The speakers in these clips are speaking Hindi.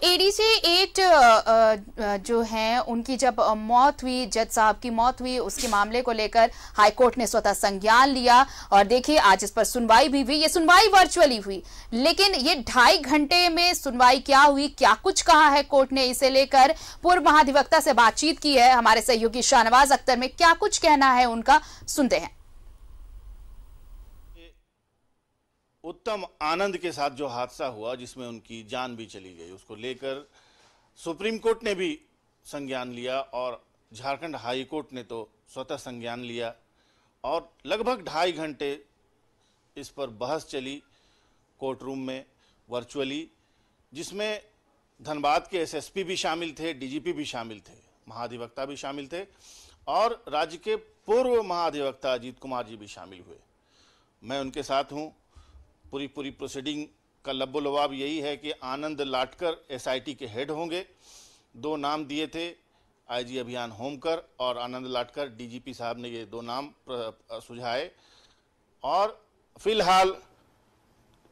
एडीसी 8 जो हैं उनकी जब मौत हुई, जज साहब की मौत हुई, उसके मामले को लेकर हाईकोर्ट ने स्वतः संज्ञान लिया और देखिए आज इस पर सुनवाई भी हुई। ये सुनवाई वर्चुअली हुई, लेकिन ये 2.5 घंटे में सुनवाई क्या हुई, क्या कुछ कहा है कोर्ट ने, इसे लेकर पूर्व महाधिवक्ता से बातचीत की है हमारे सहयोगी शाहनवाज अख्तर। में क्या कुछ कहना है उनका, सुनते हैं। उत्तम आनंद के साथ जो हादसा हुआ जिसमें उनकी जान भी चली गई, उसको लेकर सुप्रीम कोर्ट ने भी संज्ञान लिया और झारखंड हाई कोर्ट ने तो स्वतः संज्ञान लिया और लगभग 2.5 घंटे इस पर बहस चली कोर्ट रूम में वर्चुअली, जिसमें धनबाद के एसएसपी भी शामिल थे, डीजीपी भी शामिल थे, महाधिवक्ता भी शामिल थे और राज्य के पूर्व महाधिवक्ता अजीत कुमार जी भी शामिल हुए। मैं उनके साथ हूँ। पूरी प्रोसीडिंग का लब्बो-लबाब यही है कि आनंद लाटकर एसआईटी के हेड होंगे। 2 नाम दिए थे, आईजी अभियान होमकर और आनंद लाटकर। डीजीपी साहब ने ये 2 नाम सुझाए और फिलहाल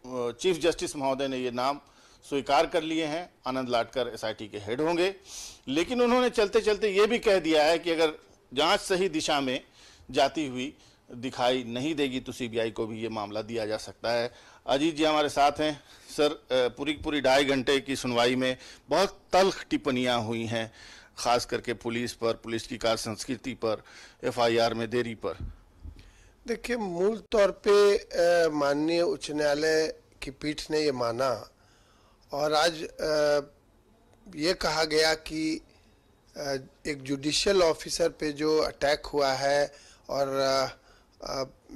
चीफ जस्टिस महोदय ने ये नाम स्वीकार कर लिए हैं। आनंद लाटकर एसआईटी के हेड होंगे, लेकिन उन्होंने चलते चलते ये भी कह दिया है कि अगर जांच सही दिशा में जाती हुई दिखाई नहीं देगी तो सीबीआई को भी ये मामला दिया जा सकता है। अजीत जी हमारे साथ हैं। सर, पूरी 2.5 घंटे की सुनवाई में बहुत तल्ख टिप्पणियां हुई हैं, खास करके पुलिस पर, पुलिस की कार्य संस्कृति पर, एफआईआर में देरी पर। देखिए, मूल तौर पे माननीय उच्च न्यायालय की पीठ ने ये माना और आज ये कहा गया कि एक जुडिशियल ऑफिसर पे जो अटैक हुआ है और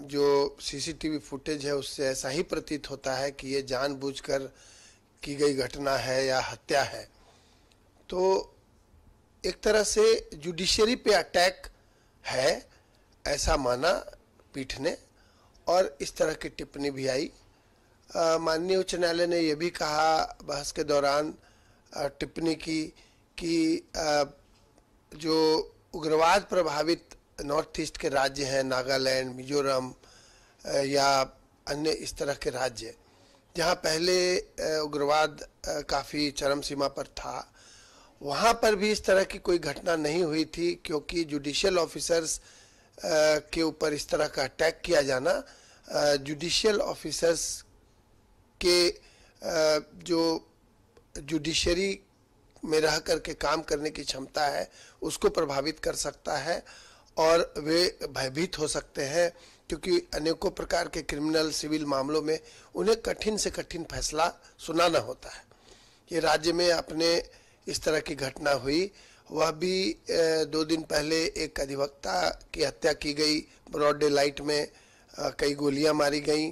जो सीसीटीवी फुटेज है उससे ऐसा ही प्रतीत होता है कि ये जानबूझकर की गई घटना है या हत्या है। तो एक तरह से जुडिशरी पे अटैक है ऐसा माना पीठ ने और इस तरह की टिप्पणी भी आई। माननीय उच्च न्यायालय ने यह भी कहा बहस के दौरान, टिप्पणी की कि जो उग्रवाद प्रभावित नॉर्थ ईस्ट के राज्य हैं, नागालैंड, मिजोरम या अन्य इस तरह के राज्य जहां पहले उग्रवाद काफ़ी चरम सीमा पर था, वहां पर भी इस तरह की कोई घटना नहीं हुई थी, क्योंकि जुडिशियल ऑफिसर्स के ऊपर इस तरह का अटैक किया जाना जुडिशियल ऑफिसर्स के जो जुडिशरी में रह करके काम करने की क्षमता है उसको प्रभावित कर सकता है और वे भयभीत हो सकते हैं, क्योंकि अनेकों प्रकार के क्रिमिनल सिविल मामलों में उन्हें कठिन से कठिन फैसला सुनाना होता है। ये राज्य में अपने इस तरह की घटना हुई, वह भी 2 दिन पहले एक अधिवक्ता की हत्या की गई, ब्रॉड डे लाइट में कई गोलियां मारी गईं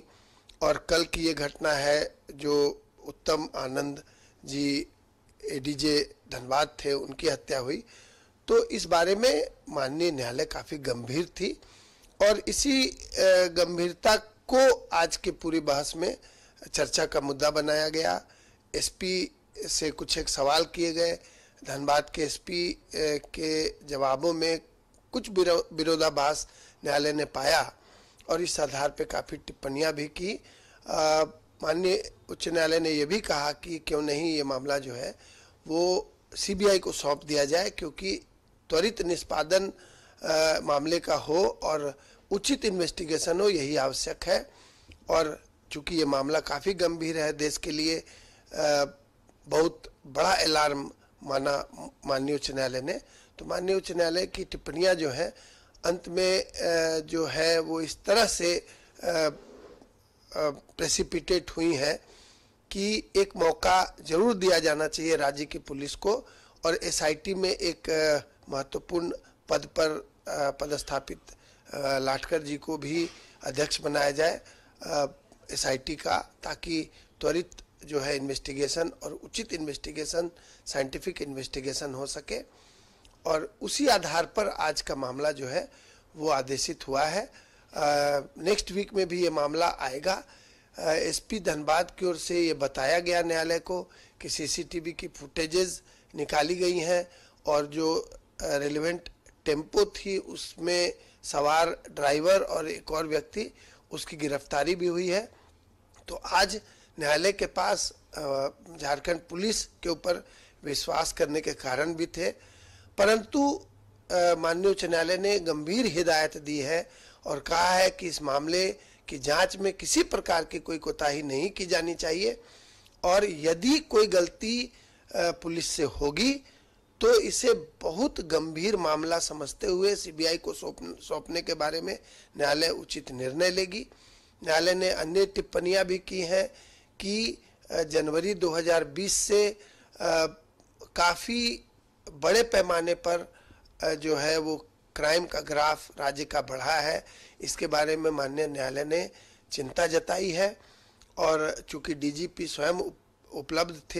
और कल की ये घटना है जो उत्तम आनंद जी एडीजे धनबाद थे, उनकी हत्या हुई। तो इस बारे में माननीय न्यायालय काफ़ी गंभीर थी और इसी गंभीरता को आज की पूरी बहस में चर्चा का मुद्दा बनाया गया। एसपी से कुछ एक सवाल किए गए, धनबाद के एसपी के जवाबों में कुछ विरोधाभास न्यायालय ने पाया और इस आधार पे काफ़ी टिप्पणियां भी की। माननीय उच्च न्यायालय ने यह भी कहा कि क्यों नहीं ये मामला जो है वो सीबीआई को सौंप दिया जाए, क्योंकि त्वरित निष्पादन मामले का हो और उचित इन्वेस्टिगेशन हो, यही आवश्यक है। और चूंकि ये मामला काफ़ी गंभीर है, देश के लिए बहुत बड़ा अलार्म माना माननीय उच्च न्यायालय ने, तो माननीय उच्च न्यायालय की टिप्पणियां जो है अंत में जो है वो इस तरह से प्रेसिपिटेट हुई हैं कि एक मौका जरूर दिया जाना चाहिए राज्य की पुलिस को और एसआईटी में एक महत्वपूर्ण पद पर पदस्थापित लाटकर जी को भी अध्यक्ष बनाया जाए एसआईटी का, ताकि त्वरित जो है इन्वेस्टिगेशन और उचित इन्वेस्टिगेशन, साइंटिफिक इन्वेस्टिगेशन हो सके। और उसी आधार पर आज का मामला जो है वो आदेशित हुआ है। नेक्स्ट वीक में भी ये मामला आएगा। एसपी धनबाद की ओर से ये बताया गया न्यायालय को कि सीसीटीवी की फुटेजेस निकाली गई हैं और जो रेलेवेंट टेम्पो थी उसमें सवार ड्राइवर और एक और व्यक्ति, उसकी गिरफ्तारी भी हुई है। तो आज न्यायालय के पास झारखंड पुलिस के ऊपर विश्वास करने के कारण भी थे, परंतु माननीय उच्च न्यायालय ने गंभीर हिदायत दी है और कहा है कि इस मामले की जांच में किसी प्रकार की कोई कोताही नहीं की जानी चाहिए और यदि कोई गलती पुलिस से होगी तो इसे बहुत गंभीर मामला समझते हुए सीबीआई को सौंपने के बारे में न्यायालय उचित निर्णय लेगी। न्यायालय ने अन्य टिप्पणियां भी की हैं कि जनवरी 2020 से काफ़ी बड़े पैमाने पर जो है वो क्राइम का ग्राफ राज्य का बढ़ा है। इसके बारे में माननीय न्यायालय ने चिंता जताई है और चूंकि डीजीपी स्वयं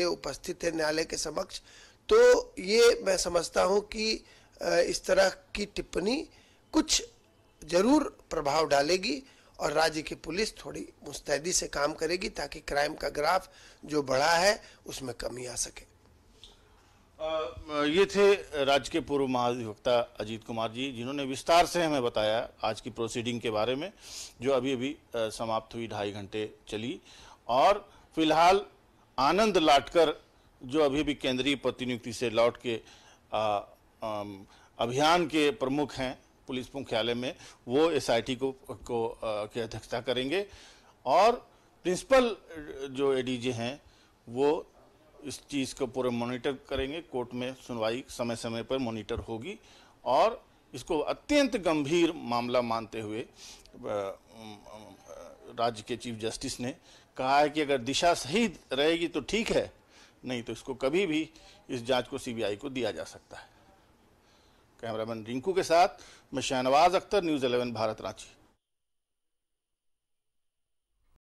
उपस्थित थे न्यायालय के समक्ष, तो ये मैं समझता हूं कि इस तरह की टिप्पणी कुछ जरूर प्रभाव डालेगी और राज्य की पुलिस थोड़ी मुस्तैदी से काम करेगी ताकि क्राइम का ग्राफ जो बढ़ा है उसमें कमी आ सके। ये थे राज्य के पूर्व महाधिवक्ता अजीत कुमार जी, जिन्होंने विस्तार से हमें बताया आज की प्रोसीडिंग के बारे में जो अभी अभी समाप्त हुई, 2.5 घंटे चली। और फिलहाल आनंद लाटकर जो अभी भी केंद्रीय प्रतिनियुक्ति से लौट के अभियान के प्रमुख हैं पुलिस मुख्यालय में, वो एसआईटी की अध्यक्षता करेंगे और प्रिंसिपल जो एडीजे हैं वो इस चीज़ को पूरे मॉनिटर करेंगे। कोर्ट में सुनवाई समय समय पर मॉनिटर होगी और इसको अत्यंत गंभीर मामला मानते हुए राज्य के चीफ जस्टिस ने कहा है कि अगर दिशा सही रहेगी तो ठीक है, नहीं तो इसको कभी भी इस जांच को सीबीआई को दिया जा सकता है। कैमरामैन रिंकू के साथ मैं शाहनवाज अख्तर, न्यूज़ 11 भारत, रांची।